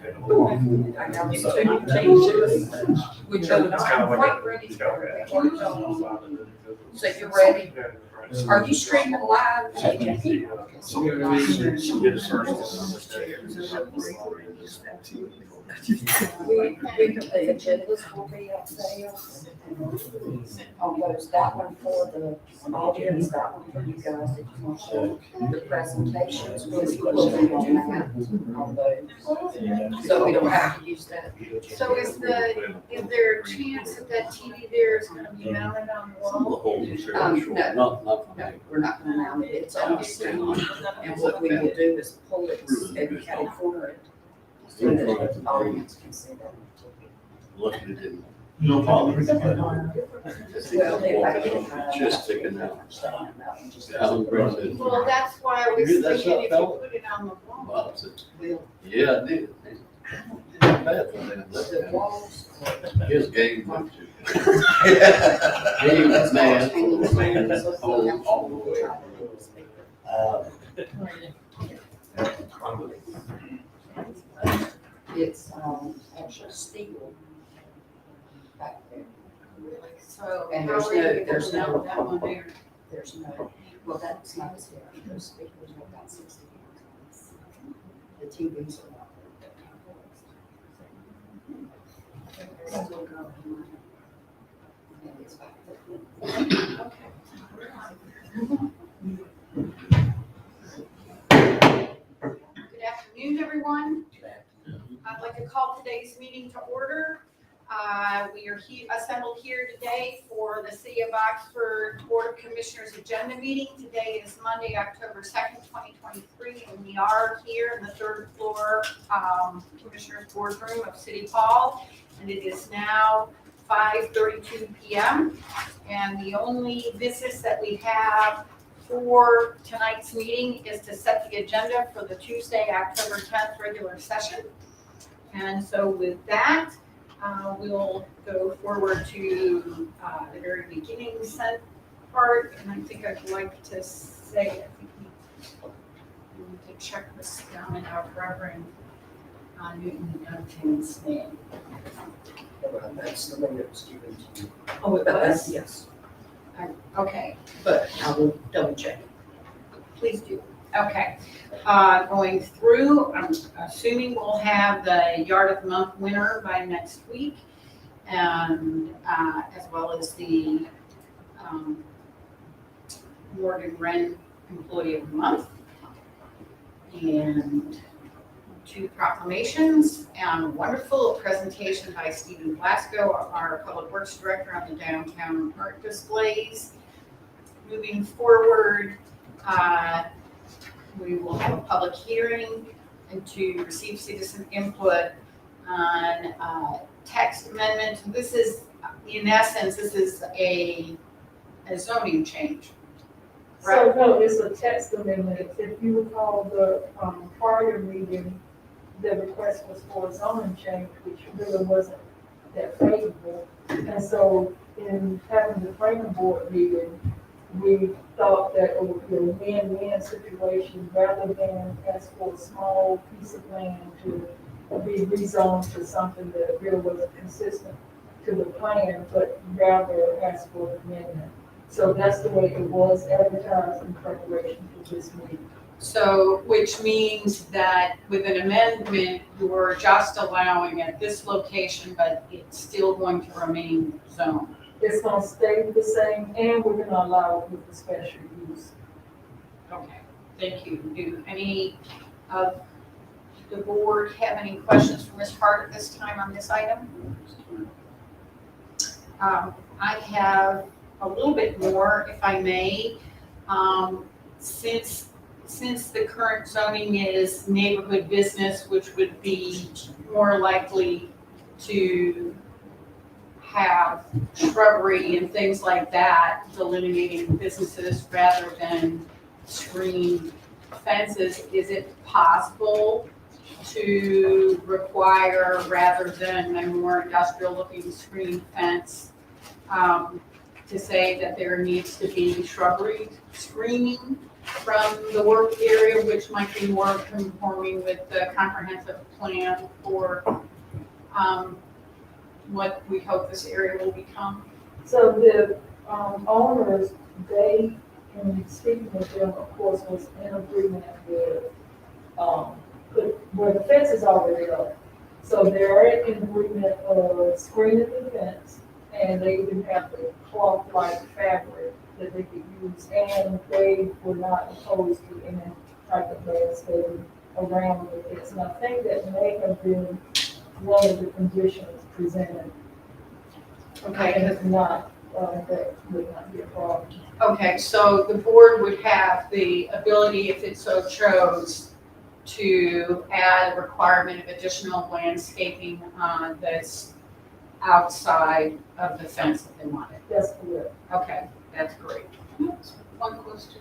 I got these two changes, which are not quite ready. So you're ready? Are you streaming live? The agendas will be up there. On those, that one for the audience, that one for you guys, if you want to show the presentations, will be on those. So we don't have to use that. So is there a chance that that TV there is gonna be mounted on the wall? No, no, we're not gonna mount it, it's on the stand, and what we will do is pull it and cut it forward. So that the audience can see that. Lucky it didn't. No problem. Well, if I get Just taken out. Well, that's why I was You hear that thinking if shot, you fella? put it on the wall. Wow, it's a- We'll, Yeah, I did. Not bad for them. the walls. Here's game. Game, man. All the way. It's, actually steel back there. So And how there's are you no- gonna there's no- mount that one there? There's no, well, that's not as heavy, those speakers are about 60 pounds. The TVs are not. And it's back there. Good afternoon, everyone. I'd like to call today's meeting to order. We are assembled here today for the City of Oxford Board of Commissioners agenda meeting. Today is Monday, October 2nd, 2023, and we are here in the third floor Commissioners Boardroom of City Hall. And it is now 5:32 p.m. And the only business that we have for tonight's meeting is to set the agenda for the Tuesday, October 10th regular session. And so with that, we'll go forward to the very beginning part. And I think I'd like to say, I think we need to check this down in our Reverend Newton Duncan's name. That's the one that was given to you. Oh, it was? Yes, Okay, but I will double check. please do. Okay, going through, I'm assuming we'll have the Yard of the Month winner by next week, and as well as the Morgan Wren Employee of the Month, and 2 proclamations, and a wonderful presentation by Stephen Blasco, our Public Works Director, on the downtown art displays. Moving forward, we will have a public hearing and to receive citizen input on text amendment. This is, in essence, this is a zoning change. So, no, it's a text amendment. If you recall the prior meeting, the request was for a zoning change, which really wasn't that favorable. And so in having the planning board meeting, we thought that it would be a win-win situation rather than ask for a small piece of land to be rezoned to something that really wasn't consistent to the plan, but rather ask for an amendment. So that's the way it was advertised in preparation for this meeting. So, which means that with an amendment, you're just allowing at this location, but it's still going to remain zoned. It's gonna stay the same, and we're gonna allow it with the special use. Okay, thank you. Do any of the board have any questions for Ms. Hart at this time on this item? I have a little bit more, if I may. Since the current zoning is neighborhood business, which would be more likely to have shrubbery and things like that delineating businesses rather than screen fences, is it possible to require, rather than a more industrial looking screen fence, to say that there needs to be shrubbery screening from the work area, which might be more conforming with the comprehensive plan for, what we hope this area will become. So the, owners, they, in speaking with them, of course, was in agreement with, where the fence is already up. So they're in agreement of screening the fence, and they even have the cloth-like fabric that they could use, and they were not opposed to any type of landscaping around the fence. And I think that may have been one of the conditions presented. Okay, And if not, that would not be a problem. okay, so the board would have the ability, if it so chose, to add a requirement of additional landscaping, that's outside of the fence if they wanted. That's correct. Okay, that's great. One question.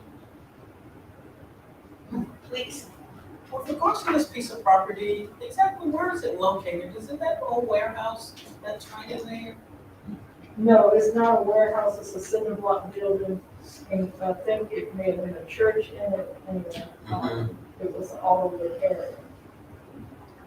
Please. With regards to this piece of property, exactly where is it located? Is it that old warehouse that's right in there? No, it's not a warehouse, it's a cinder block building, and I think it may have been a church in it, and, it was all over the area.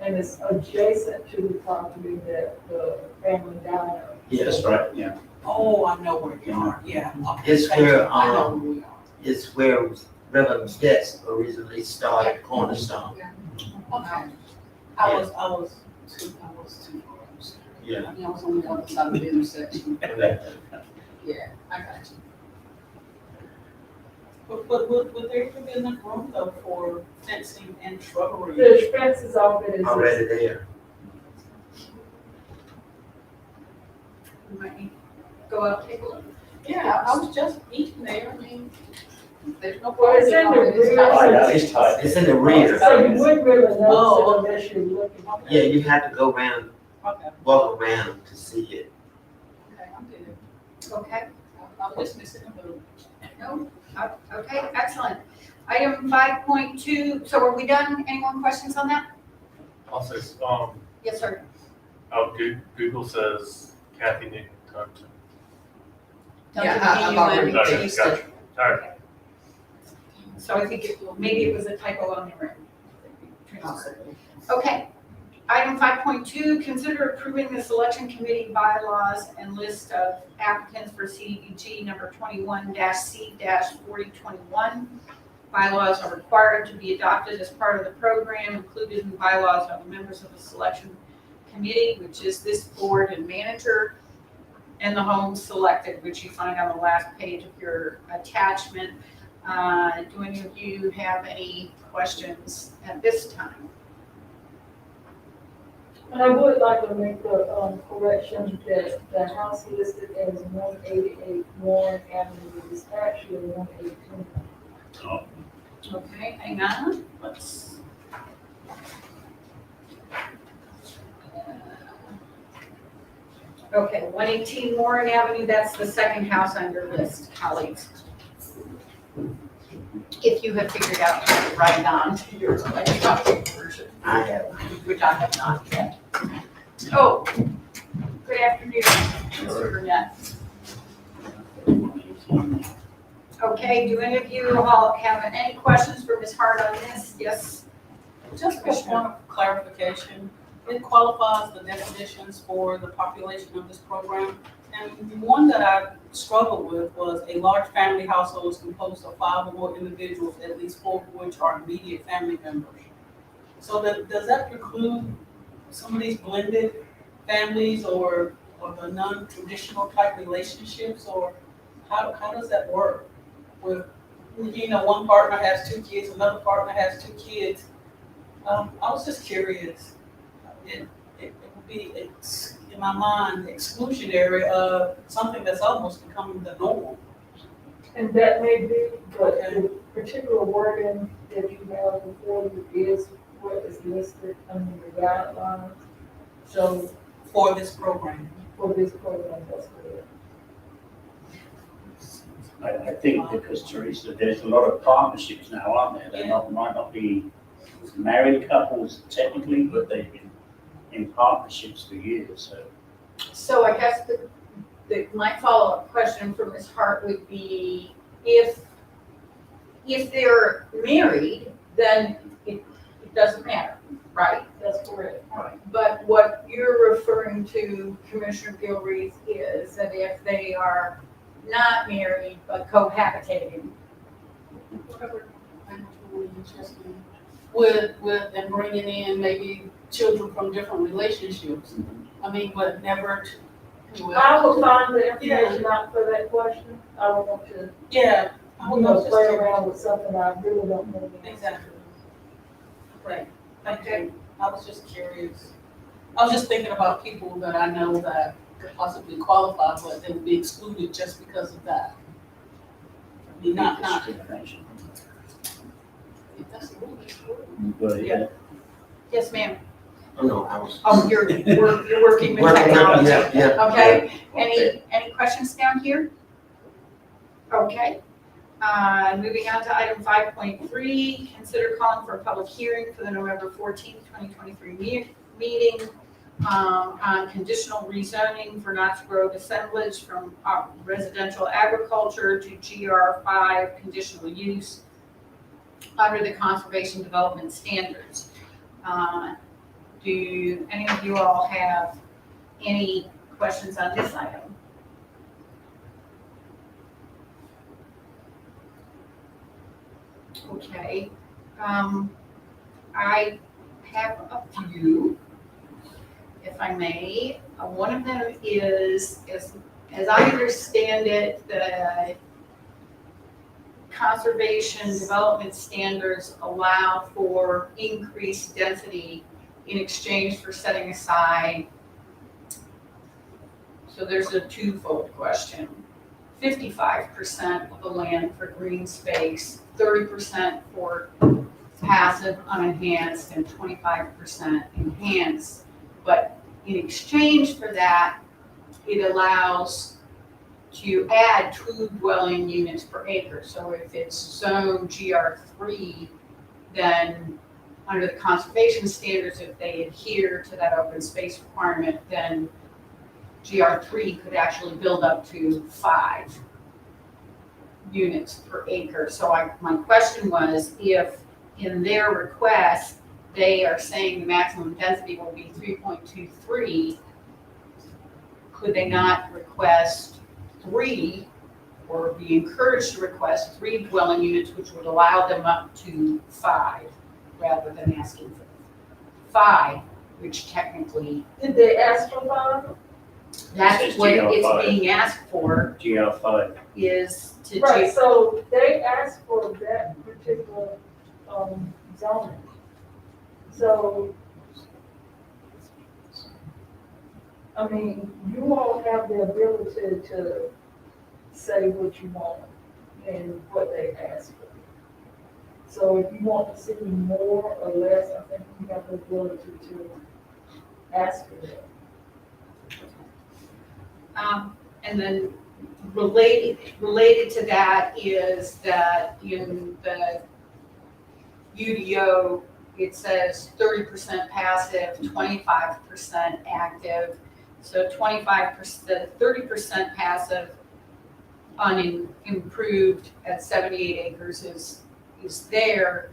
And it's adjacent to the property that the family diner. Yes, right, yeah. Oh, I know where you are, yeah. Okay, It's thank you. where, I know where we are. It's where Reverend's desk originally started, Cornerstone. Okay. I was too close. Yeah. I mean, I was on the other side of the intersection. Okay. Yeah, I got you. But would there even be enough room though for fencing and shrubbery? The fence is already. Already there. You might need to go out, take a look. Yeah, I was just eating there, I mean, there's no. Well, it's in the parking on it. It's rear. not- Oh, yeah, it's tight. It's in the rear. So you wouldn't really notice Oh, it unless you're looking. Yeah, you have to go around, Okay, walk around to see it. okay, I'm good. Okay, I'm just missing a little. no, okay, excellent. Item 5.2, so are we done? Anyone questions on that? Also, Yes, sir. Google says Kathy Nick talked to. Yeah, I've already Okay, fixed gotcha. it. All right. So I think maybe it was a typo on the ring. Okay. Item 5.2, consider approving the selection committee bylaws and list of applicants for CDBG number 21-C-4021. Bylaws are required to be adopted as part of the program. Included in the bylaws are the members of the selection committee, which is this board and manager, and the homes selected, which you find on the last page of your attachment. Do any of you have any questions at this time? And I would like to make the, correction that the house listed as 188 Warren Avenue is actually 182. Okay, hang on, let's. Okay, 118 Warren Avenue, that's the second house on your list, colleagues. If you have figured out how to write on your electronic version, I have. which I have not yet. Oh, good afternoon, Mr. Burnett. Okay, do any of you all have any questions for Ms. Hart on this? Yes? Just for point of clarification, it qualifies the definitions for the population of this program. And the one that I struggled with was a large family household is composed of 5 or more individuals, at least 4 of which are immediate family members. So does that preclude some of these blended families or the non-traditional type relationships, or how does that work? With, one partner has 2 kids, another partner has 2 kids. I was just curious. It would be, in my mind, exclusionary of something that's almost becoming the norm. And that may be, but the particular wording that you have before you is what is listed under the guidelines. So For this program. for this program, that's correct. I think because Teresa, there's a lot of partnerships now, aren't there? They might not be married couples technically, but they've been in partnerships for years, so. So I guess my follow-up question for Ms. Hart would be, if if they're married, then it doesn't matter, right? That's correct. But what you're referring to, Commissioner Gilreath, is that if they are not married but cohabitating, Whatever language we're interested in. With, and bringing in maybe children from different relationships. I mean, but never to. I will find the information out for that question. I don't want to, Yeah. I you would know, love to play see- around with something I really don't know. the answer Exactly. Right, thank you. I was just curious. I was just thinking about people that I know that could possibly qualify, but they would be excluded just because of that. I mean, not, Discrimination. if that's the rule, that's the rule. But, yeah. yes, ma'am. Oh, no, I was. Oh, you're working with Working with- technology. yeah, yeah. Okay, any questions down here? Okay. Moving on to item 5.3, consider calling for a public hearing for the November 14th, 2023 meeting on conditional rezoning for Knott's Grove assemblage from residential agriculture to GR5 conditional use under the conservation development standards. Do any of you all have any questions on this item? Okay, I have a few, if I may. One of them is, as I understand it, the conservation development standards allow for increased density in exchange for setting aside. So there's a twofold question. 55% of the land for green space, 30% for passive unenhanced, and 25% enhanced. But in exchange for that, it allows to add 2 dwelling units per acre. So if it's zone GR3, then under the conservation standards, if they adhere to that open space requirement, then GR3 could actually build up to 5 units per acre. So my question was, if in their request, they are saying the maximum density will be 3.23, could they not request 3 or be encouraged to request 3 dwelling units, which would allow them up to 5, rather than asking for 5, which technically, Did they ask for five? that's It's what GR5. it's being asked for, GR5. is to Right, do. so they asked for that particular, zoning. So, I mean, you all have the ability to say what you want and what they ask for. So if you want to see more or less, I think you have the ability to ask for that. And then related to that is that in the UDO, it says 30% passive, 25% active. So 25%, 30% passive unimproved at 78 acres is there,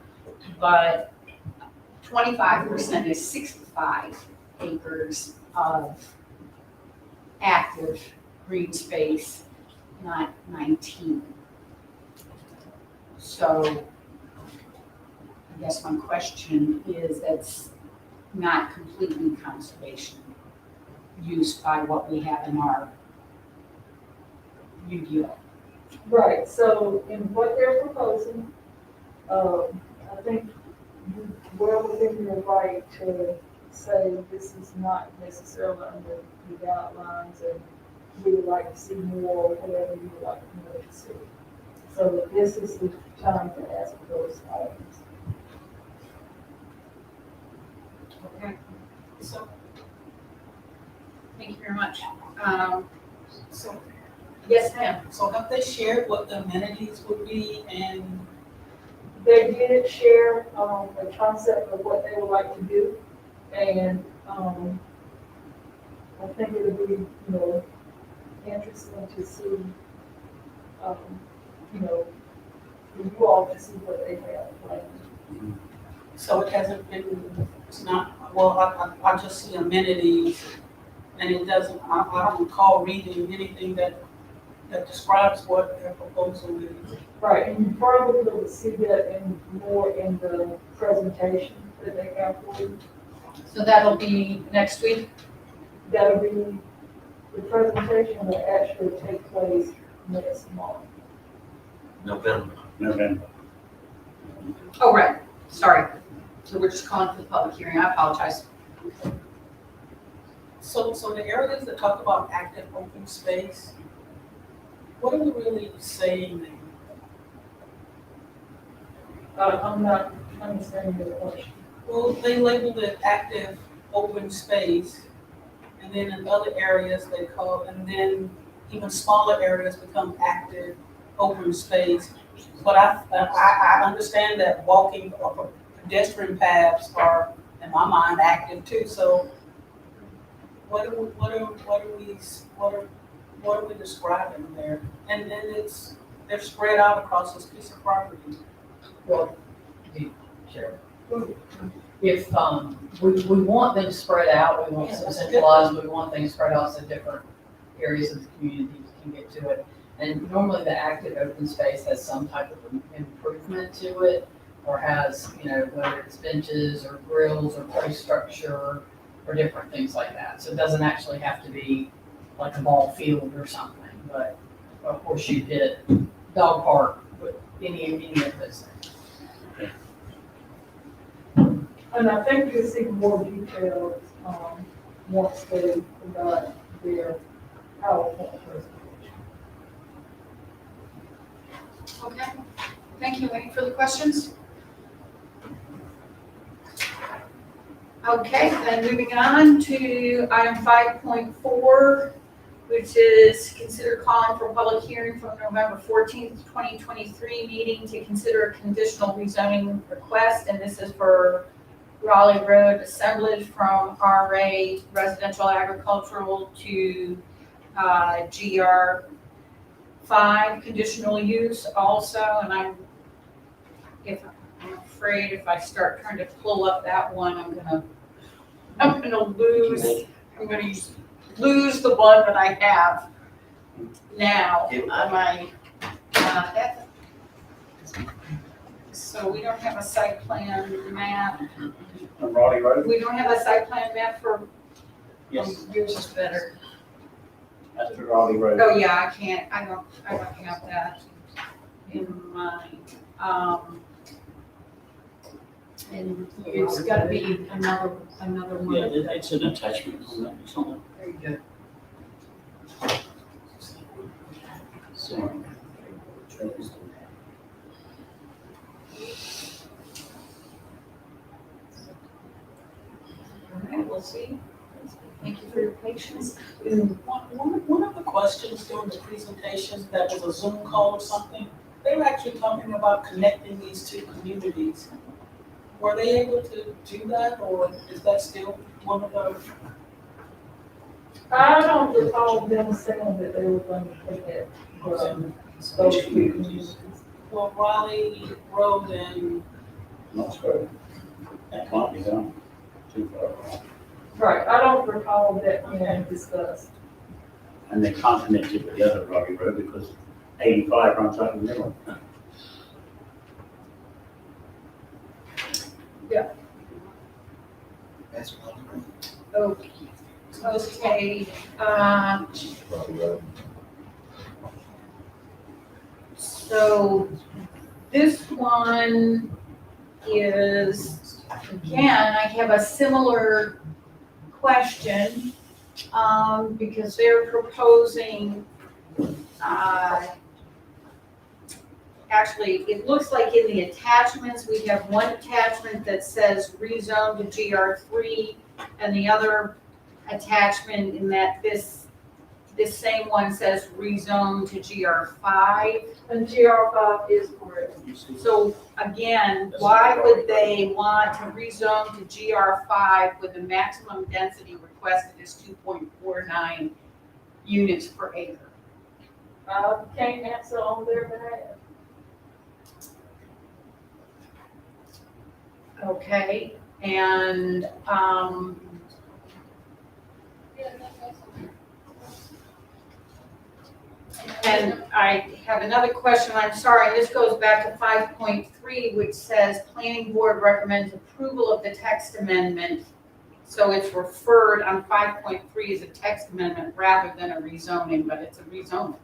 but 25% is 65 acres of active green space, not 19. So I guess my question is, that's not completely conservation use by what we have in our UDO. Right, so in what they're proposing, I think you're well within your right to say this is not necessarily under the guidelines and we would like to see more, or whatever you would like to see. So this is the time to ask for those items. Okay. So, thank you very much. So, yes, ma'am. So have they shared what the amenities would be and They did share, the concept of what they would like to do, and, I think it would be, you know, interesting to see, you know, for you all to see what they have planned. So it hasn't been, it's not, well, I just see amenities, and it doesn't, I don't recall reading anything that describes what their proposal is. Right, and you probably will see that more in the presentation that they have for you. So that'll be next week? That'll be, the presentation will actually take place next month. November. November. Oh, right, sorry. So we're just calling for the public hearing, I apologize. So the areas that talk about active open space, what are we really saying there? I'm not understanding the question. Well, they labeled it active open space, and then in other areas they call, and then even smaller areas become active open space. But I understand that walking or pedestrian paths are, in my mind, active too, so what are we describing there? And then they're spread out across this piece of property. Well, sure. If, we want them spread out, we want some centralized, we want things spread out so different areas of the community can get to it. And normally the active open space has some type of improvement to it, or has, whether it's benches or grills or play structure or different things like that. So it doesn't actually have to be like a ball field or something, but of course you did dog park with any of those things. And I think you'll see more details, once they provide their PowerPoint presentation. Okay, thank you. Any further questions? Okay, then moving on to item 5.4, which is consider calling for a public hearing from November 14th, 2023 meeting to consider a conditional rezoning request, and this is for Raleigh Road assemblage from RA residential agricultural to GR 5 conditional use also, and I'm afraid if I start trying to pull up that one, I'm gonna lose the one that I have now on my, so we don't have a site plan map. On Raleigh Road? We don't have a site plan map for, Yes, yours is better. that's the Raleigh Road. Oh, yeah, I don't have that in mind. And it's gotta be another one. Yeah, it's an attachment on that, it's on There you go. Sorry. All right, we'll see. Thank you for your patience. One of the questions during the presentation, that was a Zoom call or something, they were actually talking about connecting these two communities. Were they able to do that, or is that still one of those? I don't recall them saying that they were going to take it, those two communities. Well, Raleigh Road and, Knox Road. That might be done too far. Right, I don't recall that being discussed. And they can't connect it with the other Raleigh Road because 85 runs out in the middle. That's what I'm. Okay, so this one is, again, I have a similar question, because they're proposing, actually, it looks like in the attachments, we have one attachment that says rezone to GR3, and the other attachment in that this same one says rezone to GR5. And GR5 is correct. So again, why would they want to rezone to GR5 with the maximum density requested is 2.49 units per acre? I can't answer on their behalf. Okay, and, and I have another question, I'm sorry, this goes back to 5.3, which says planning board recommends approval of the text amendment. So it's referred on 5.3 as a text amendment rather than a rezoning, but it's a rezoning.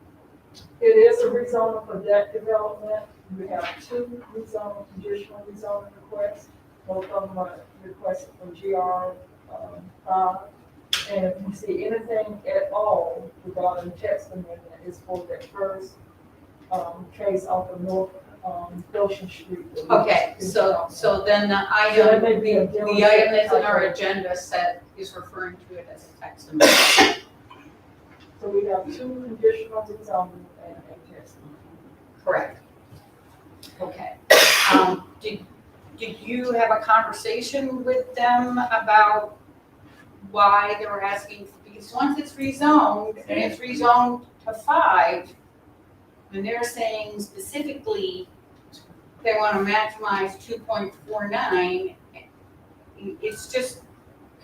It is a rezoning for debt development. We have two rezoning, conditional rezoning requests. Both of them are requested from GR 5. And if you see anything at all regarding text amendment, it's for that first case off of North Goshen Street. that we Okay, just so then the So that item, may be a the item that's in our demonstration. agenda set is referring to it as a text amendment. So we have two conditional rezoning and a text amendment. Correct. Okay. Did you have a conversation with them about why they were asking, because once it's rezoned, and it's rezoned to 5, and they're saying specifically they want to maximize 2.49, it's just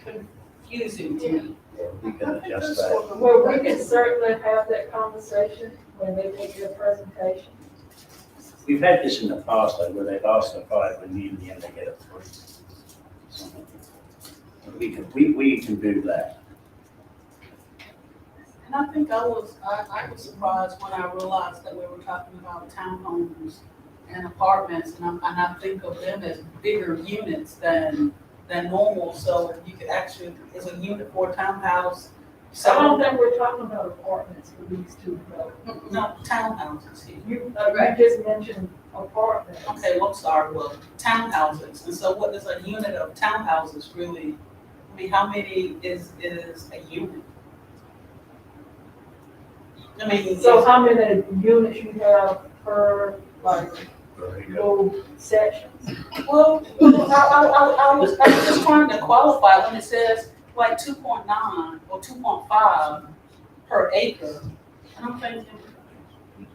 confusing to me. We can adjust that. Well, we can certainly have that conversation when they make their presentation. We've had this in the past, though, where they've asked for 5 and in the end they get a 3. We can do that. And I think I was surprised when I realized that we were talking about townhomes and apartments, and I think of them as bigger units than normal, so you could actually, is a unit for a townhouse. I don't think we're talking about apartments for these two, though. No, townhouses here. You just mentioned apartments. Okay, well, I'm sorry, well, townhouses, and so what is a unit of townhouses really, I mean, how many is a unit? I mean, So how many units you have per, like, little sections? well, I was just trying to qualify when it says like 2.9 or 2.5 per acre. And I'm thinking,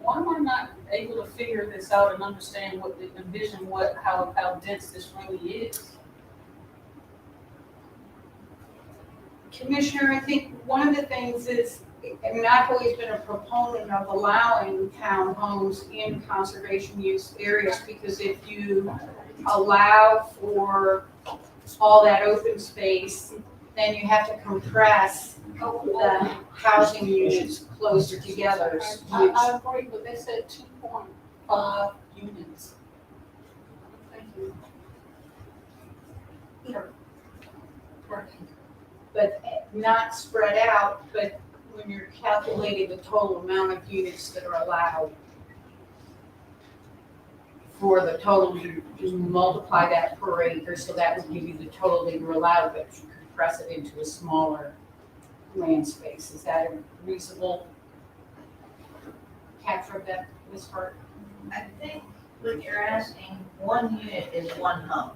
why am I not able to figure this out and understand envision how dense this really is? Commissioner, I think one of the things is, I mean, I've always been a proponent of allowing townhomes in conservation use areas, because if you allow for all that open space, then you have to compress the housing units closer together, which, I agree, but they said 2.5 units. Thank you. but not spread out, but when you're calculating the total amount of units that are allowed for the total, you multiply that per acre, so that would give you the total that you're allowed, but you compress it into a smaller land space. Is that a reasonable capture of that, Ms. Hart? I think what you're asking, 1 unit is 1 home.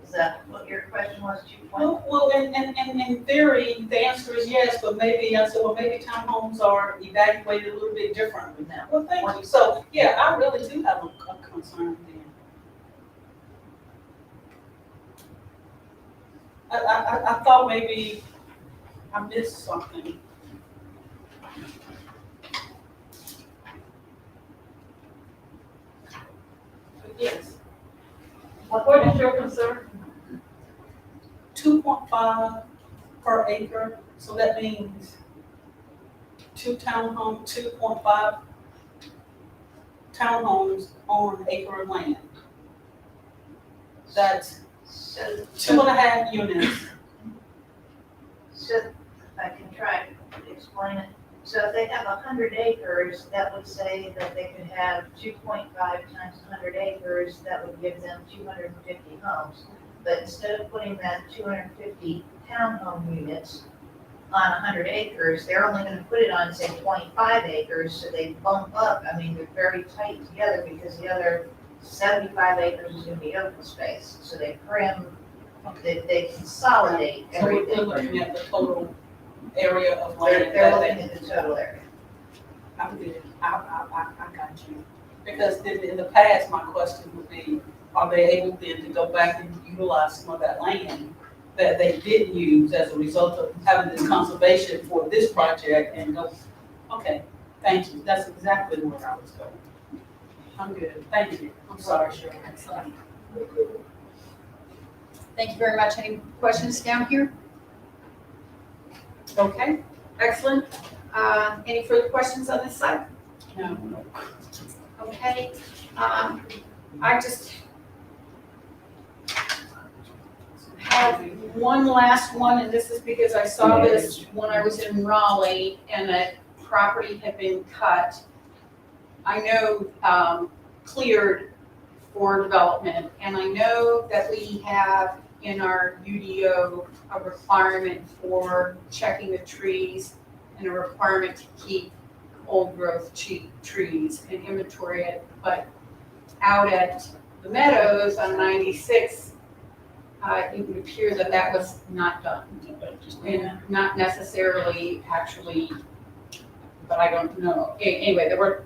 Is that what your question was, 2.5? Well, in theory, the answer is yes, but maybe, I said, well, maybe townhomes are evaluated a little bit differently now. Well, thank you. So, yeah, I really do have a concern there. I thought maybe I missed something. But yes, What is your concern? 2.5 per acre, so that means 2.5 townhomes on an acre of land. That's So, 2.5 units. so if I can try to explain it. So if they have 100 acres, that would say that they could have 2.5 times 100 acres, that would give them 250 homes. But instead of putting that 250 townhome units on 100 acres, they're only gonna put it on, say, 25 acres, so they bump up. I mean, they're very tight together because the other 75 acres is gonna be open space. So they they consolidate So we're everything. looking at the total area of land. They're looking at the total area. I'm good. I got you. Because in the past, my question would be, are they able then to go back and utilize some of that land that they didn't use as a result of having this conservation for this project and go, okay, thank you, that's exactly where I was going. I'm good, thank you, I'm sorry, Cheryl. Excellent. Thank you very much. Any questions down here? Okay, excellent. Any further questions on this side? No. Okay, I just have one last one, and this is because I saw this when I was in Raleigh and a property had been cut. I know, cleared for development, and I know that we have in our UDO a requirement for checking the trees and a requirement to keep old growth trees and inventory it, but out at the Meadows on 96, it would appear that that was not done. And not necessarily actually, but I don't know. Anyway, there were,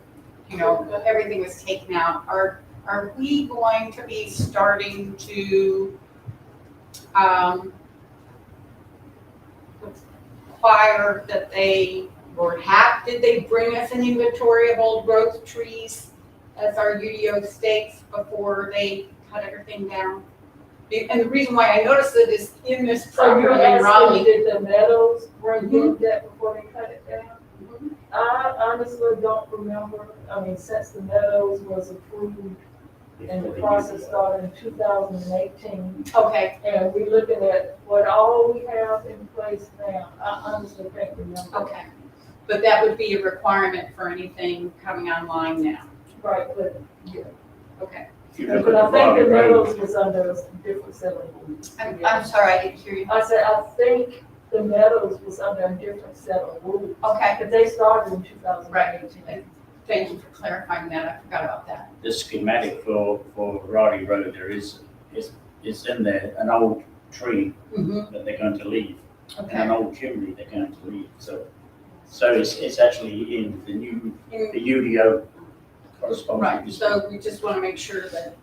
everything was taken out. Are we going to be starting to require that they, or did they bring us an inventory of old growth trees as our UDO states before they cut everything down? And the reason why I noticed it is in this So you're property in asking, Raleigh. did the Meadows bring in that before they cut it down? Mhm. I honestly don't remember. I mean, since the Meadows was approved and the process started in 2018, Okay, and we're looking at what all we have in place now, I honestly can't remember. okay. But that would be a requirement for anything coming online now. Right, but, yeah. Okay. If you look But at I the think the Barley Road, Meadows was under a different set of rules. I'm sorry, I didn't hear you. I said, I think the Meadows was under a different set of rules. Okay, But they started in 2018. thank you for clarifying that. I forgot about that. the schematic for Raleigh Road, there is in there an old tree Mm-hmm. that they're going to leave, and Okay. an old chimney they're going to leave, so it's actually in the UDO corresponding. Right, so we just want to make sure that,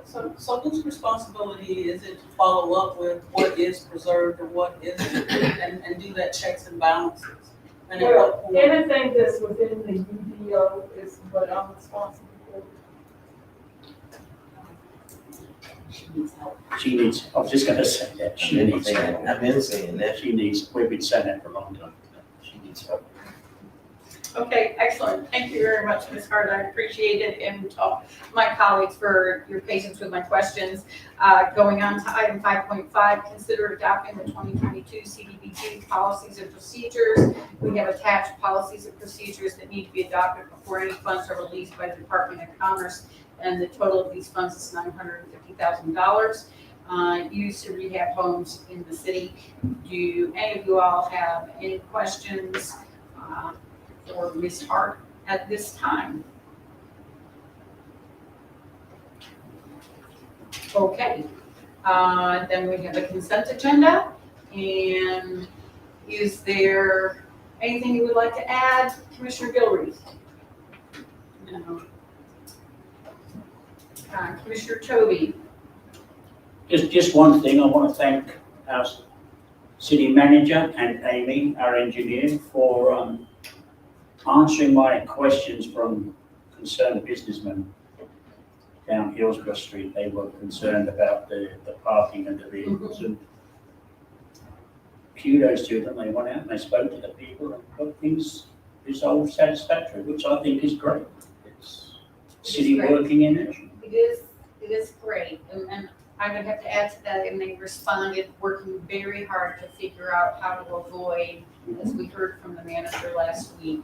So whose responsibility is it to follow up with what is preserved and what isn't, and do that checks and balances? And at what Well, point- anything that's within the UDO is what I'm responsible for. She needs, I was just gonna say that, she needs help. I've been saying that. We've been saying that for a long time. She needs help. okay, excellent. Thank you very much, Ms. Hart. I appreciate it, and my colleagues for your patience with my questions. Going on to item 5.5, consider adopting the 2022 CDBG policies and procedures. We have attached policies and procedures that need to be adopted before any funds are released by the Department of Commerce, and the total of these funds is $950,000. Used to rehab homes in the city. Do any of you all have any questions for Ms. Hart at this time? Okay, then we have a consent agenda, and is there anything you would like to add, Commissioner Gilreath? No. Commissioner Toby? Just one thing, I want to thank our city manager and Amy, our engineer, for answering my questions from concerned businessmen down Hillsborough Street. They were concerned about the parking and the vehicles, and kudos to them. They went out and they spoke to the people and got things resolved satisfactorily, which I think is great. It's city great. working in action. It is great, and I would have to add to that, and they responded, working very hard to figure out how to avoid, as we heard from the manager last week,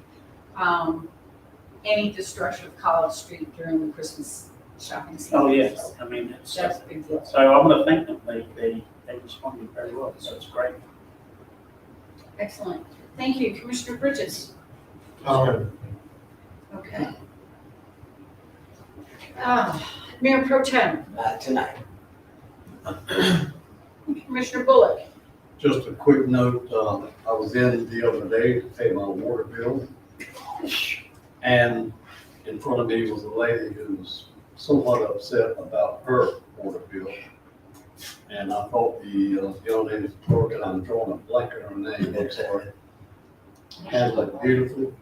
any destruction of College Street during the Christmas shopping season. Oh, yes, I mean, it's, That's a big deal. so I want to thank them. They responded very well, so it's great. Excellent. Thank you. Commissioner Bridges? Okay. Mayor Pro Tem, Tonight. Commissioner Bullock? Just a quick note, I was in the other day to pay my water bill. And in front of me was a lady whose somewhat upset about her water bill. And I thought the young lady, I'm drawing a blank on her name, I'm sorry, handled it beautifully.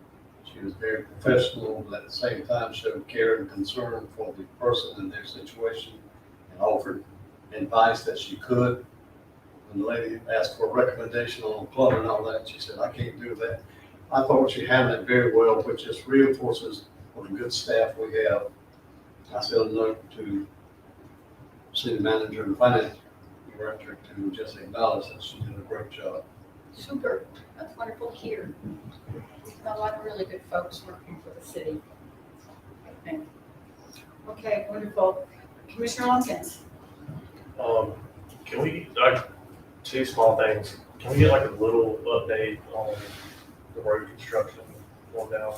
She was very professional, but at the same time showed care and concern for the person in their situation and offered advice that she could. When the lady asked for a recommendation on plumbing and all that, she said, I can't do that. I thought she handled it very well, which just reinforces what a good staff we have. I sent a note to city manager and finance director to just acknowledge that she did a great job. Super, that's wonderful to hear. We've got a lot of really good folks working for the city. Okay, wonderful. Commissioner Lumpkins? Can we, two small things. Can we get like a little update on the road construction going down?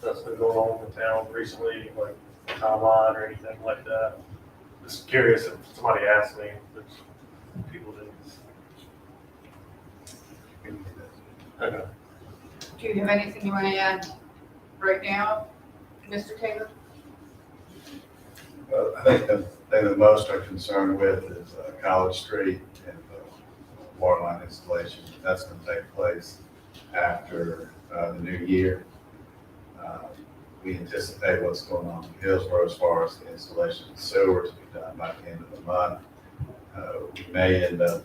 That's been going on in the town recently, like timeline or anything like that? Just curious if somebody asked me, but people didn't. Okay. Do you have anything you want to add right now, Mr. Taylor? I think the thing that most are concerned with is College Street and the water line installation. That's going to take place after the new year. We anticipate what's going on in Hillsborough as far as the installation of sewer to be done by the end of the month. We may end up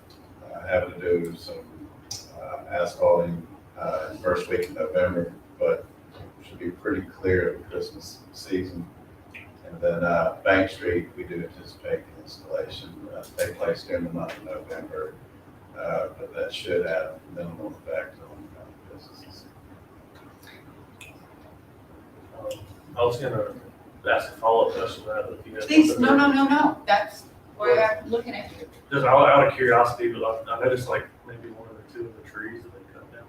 having to do some asphalting in the first week of November, but it should be pretty clear of the Christmas season. And then Bank Street, we do anticipate the installation to take place during the month of November, but that should have minimal effect on businesses. I was gonna ask a follow-up question to that. If you had Please, something. No. That's why I'm looking at you. Just out of curiosity, but I noticed like maybe one or two of the trees that they cut down.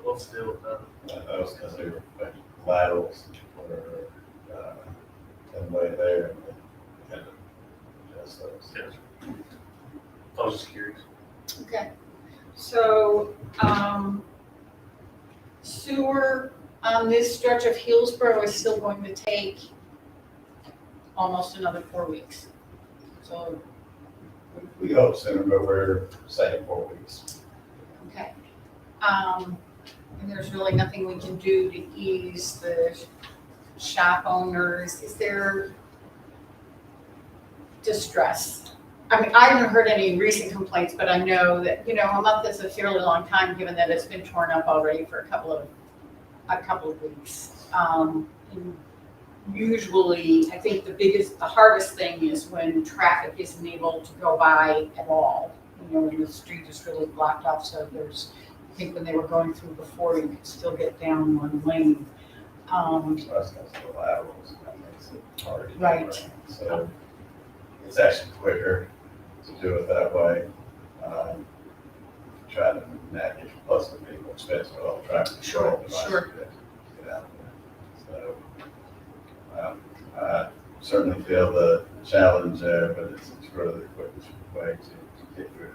Let's deal with that. That was because they were like laterals or in the way there. And we had to adjust those. Yes. I was just curious. Okay. So, sewer on this stretch of Hillsborough is still going to take almost another 4 weeks. So, We hope sooner, but we're saying 4 weeks. okay. And there's really nothing we can do to ease the shop owners. Is there distress? I mean, I haven't heard any recent complaints, but I know that, a month is a fairly long time, given that it's been torn up already for a couple of weeks. And usually, I think the hardest thing is when traffic isn't able to go by at all. When the street is really blocked off, so I think when they were going through before, you could still get down one lane. So that's the laterals, and that makes it hard. to do Right. So it's actually quicker to do it that way. Try to navigate, plus it'd be more expensive, all traffic control devices. Sure. to Get out there. So, I certainly feel the challenge there, but it's really the quickest way to get through it.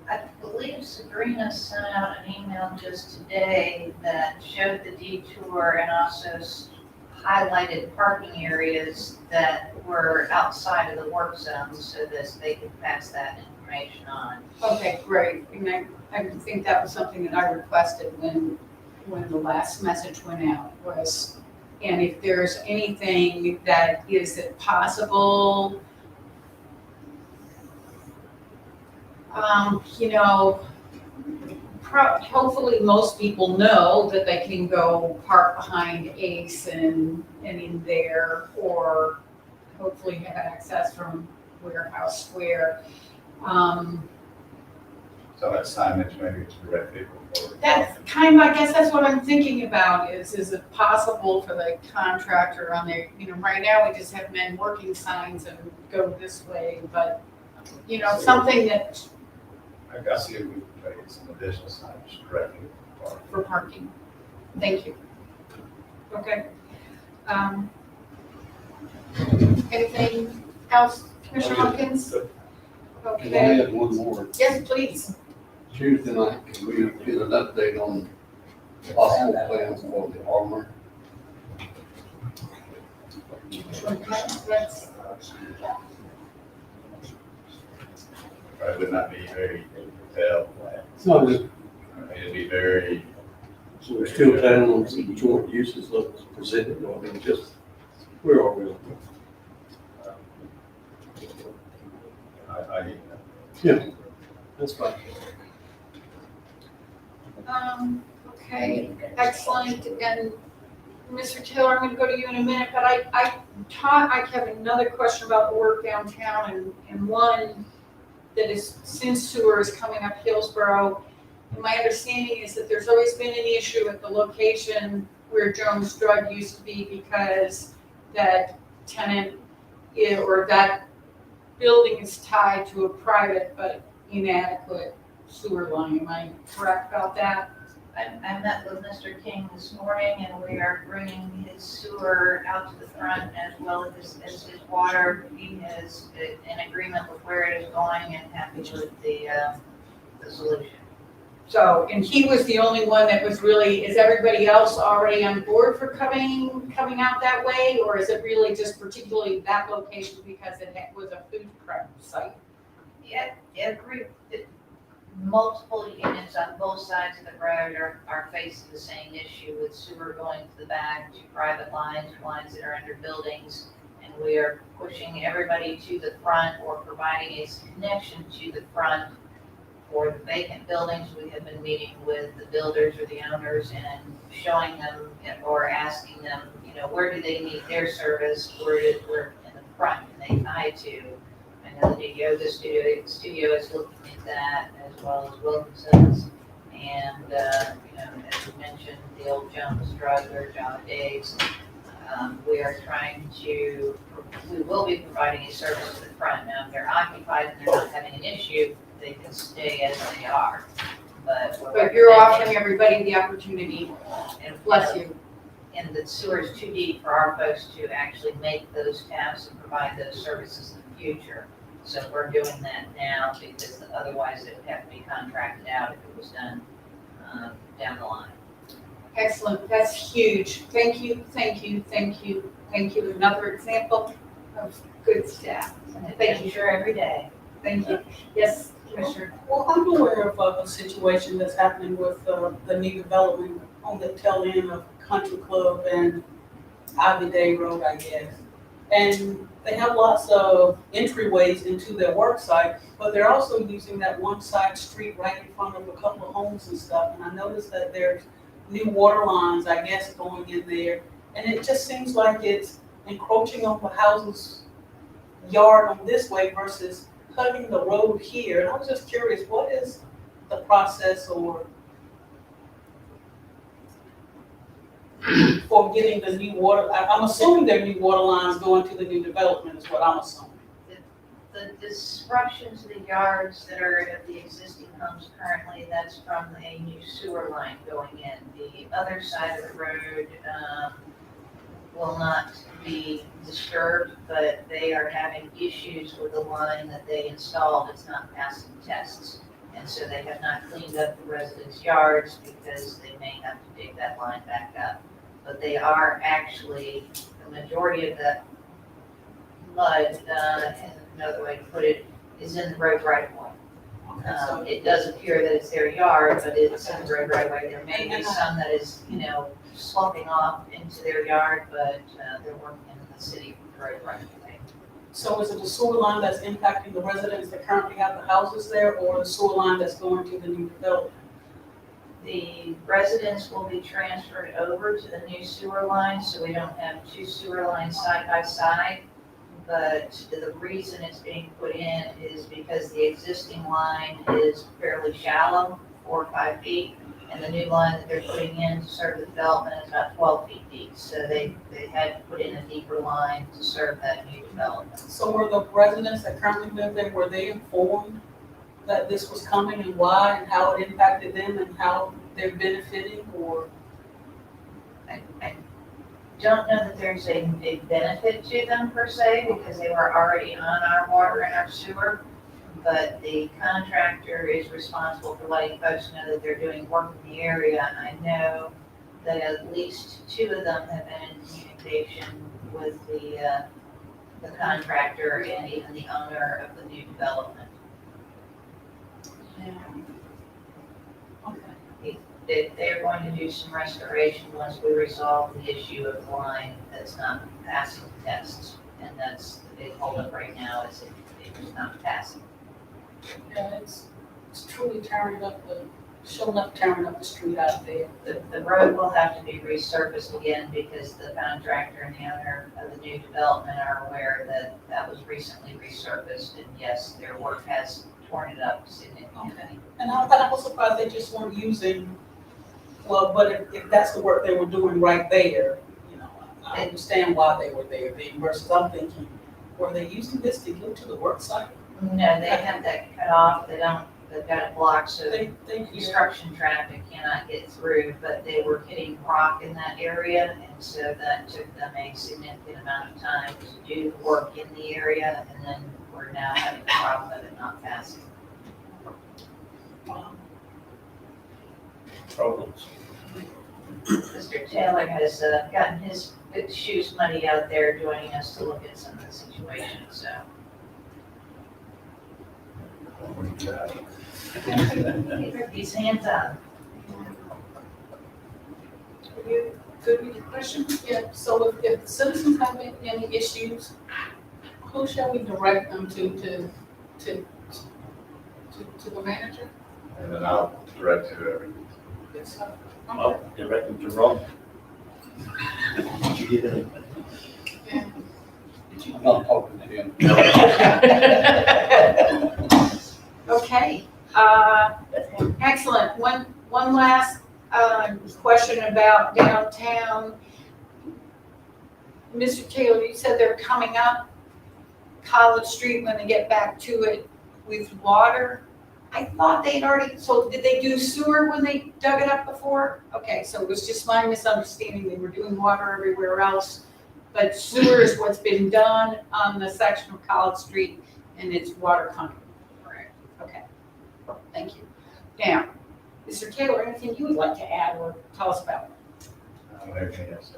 I believe Sabrina sent out an email just today that showed the detour and also highlighted parking areas that were outside of the work zone so that they could pass that information on. Okay, great. And I think that was something that I requested when the last message went out was, and if there's anything that is it possible, hopefully most people know that they can go park behind Ace and in there, or hopefully have access from Warehouse Square. So that signage maybe to direct people forward. That's I guess that's what I'm thinking about is it possible for the contractor on there, right now we just have men working signs and go this way, but, something that I see if we can try to get some additional signage directly for parking. Thank you. Okay. Anything else, Commissioner Hopkins? Can I Okay. add one more? Yes, please. Tuesday night, can we get an update on possible plans for the armor? That's, It would not be very detailed. No, just, It'd be very, so we're still planning on some joint uses of presented, or I mean, just, where are we? Yeah, that's fine. Okay, excellent, and Mr. Taylor, I'm gonna go to you in a minute, but I have another question about the work downtown, and one that is, since sewer is coming up Hillsborough, and my understanding is that there's always been an issue at the location where Jones Drug used to be, because that tenant, or that building is tied to a private but inadequate sewer line. Am I correct about that? I met with Mr. King this morning, and we are bringing his sewer out to the front as well as his water. He is in agreement with where it is going and happy with the solution. So, and he was the only one that was really, is everybody else already on board for coming out that way? Or is it really just particularly that location because it was a food prep site? Yeah, agree. Multiple units on both sides of the road are facing the same issue with sewer going to the back, to private lines that are under buildings. And we are pushing everybody to the front, or providing a connection to the front for the vacant buildings. We have been meeting with the builders or the owners and showing them or asking them, where do they need their service? Where in the front can they tie to? I know the yoga studio is looking at that, as well as Wilkinson's. And, as you mentioned, the old Jones Drug or John Dave's. We will be providing a service to the front. Now, if they're occupied and they're not having an issue, they can stay as they are. But you're offering everybody the opportunity, and bless you. And the sewer is too deep for our folks to actually make those taps and provide those services in the future. So we're doing that now, because otherwise it would have to be contracted out if it was done down the line. Excellent, that's huge. Thank you. Another example of good staff. Thank you. Sure, every day. Thank you. Yes, Commissioner. Well, I'm aware of a situation that's happening with the new development on the tail end of Country Club and Ivy Day Road, I guess. And they have lots of entryways into their work site, but they're also using that one side street right in front of a couple of homes and stuff. And I noticed that there's new water lines, I guess, going in there. And it just seems like it's encroaching on the house's yard on this way versus cutting the road here. And I was just curious, what is the process or for getting the new water? I'm assuming they're new water lines going to the new development is what I'm assuming. The disruption to the yards that are at the existing homes currently, that's from a new sewer line going in. The other side of the road will not be disturbed, but they are having issues with the line that they installed. It's not passing tests. And so they have not cleaned up the residents' yards because they may have to dig that line back up. But they are actually, the majority of the mud, and another way to put it, is in the road right of way. It does appear that it's their yard, but it's in the road right of way. There may be some that is, sloping off into their yard, but they're working in the city road right of way. So is it the sewer line that's impacting the residents that currently have the houses there, or the sewer line that's going to the new development? The residents will be transferred over to the new sewer line, so we don't have two sewer lines side by side. But the reason it's being put in is because the existing line is fairly shallow, 4 or 5 feet, and the new line that they're putting in to serve the development is about 12 feet deep. So they had to put in a deeper line to serve that new development. So were the residents that currently live there, were they informed that this was coming and why and how it impacted them and how they're benefiting, or? I don't know that there's a benefit to them per se, because they were already on our water and our sewer. But the contractor is responsible for letting folks know that they're doing work in the area. I know that at least 2 of them have been in communication with the contractor and even the owner of the new development. Okay. They're going to do some restoration once we resolve the issue of the line that's not passing tests. And that's the big holdup right now, is it's not passing. Yeah, it's truly tearing up showing up tearing up the street out there. The road will have to be resurfaced again because the contractor and the owner of the new development are aware that that was recently resurfaced. And yes, their work has torn it up significantly. And I was surprised they just weren't using, well, but if that's the work they were doing right there, you know, I understand why they were there then versus I'm thinking, were they using this to get to the work site? No, they have that cut off. They've got it blocked so construction traffic cannot get through, but they were hitting rock in that area. And so that took them a significant amount of time to do the work in the area. And then we're now having a problem of it not passing. Problems. Mr. Taylor has gotten his good shoes muddy out there joining us to look at some of the situations, so. He's hands on. Are you good with your question? Yeah, so if citizens have any issues, who shall we direct them to the manager? And then I'll direct you to everything. Yes, sir. Well, direct them to Rob. Did you get it? I'm not talking to him. Okay, excellent. One last, question about downtown. Mr. Taylor, you said they're coming up College Street when they get back to it with water. I thought they'd already, so did they do sewer when they dug it up before? Okay, so it was just my misunderstanding. They were doing water everywhere else. But sewer is what's been done on the section of College Street and it's water coming. Correct. Okay, thank you. Now, Mr. Taylor, anything you would like to add or tell us about? Everything else.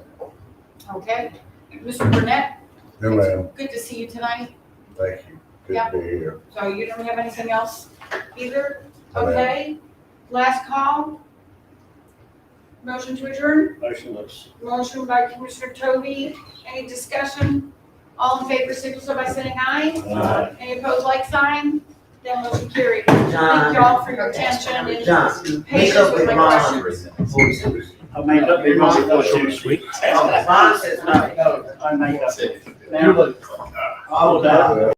Okay, Mr. Burnett? No, ma'am. Good to see you tonight. Thank you. Yeah. Good to be here. So you don't have anything else either? No, ma'am. Okay, last call. Motion to adjourn? Motionless. Motion by Commissioner Toby. Any discussion? All in favor, signify by saying aye. Aye. Any opposed, like sign? Then motion carried. Thank you all for your attention and John, make patience up with with my Ron. questions. I made up the wrong question. Ron says not. I made up. You're like, All that.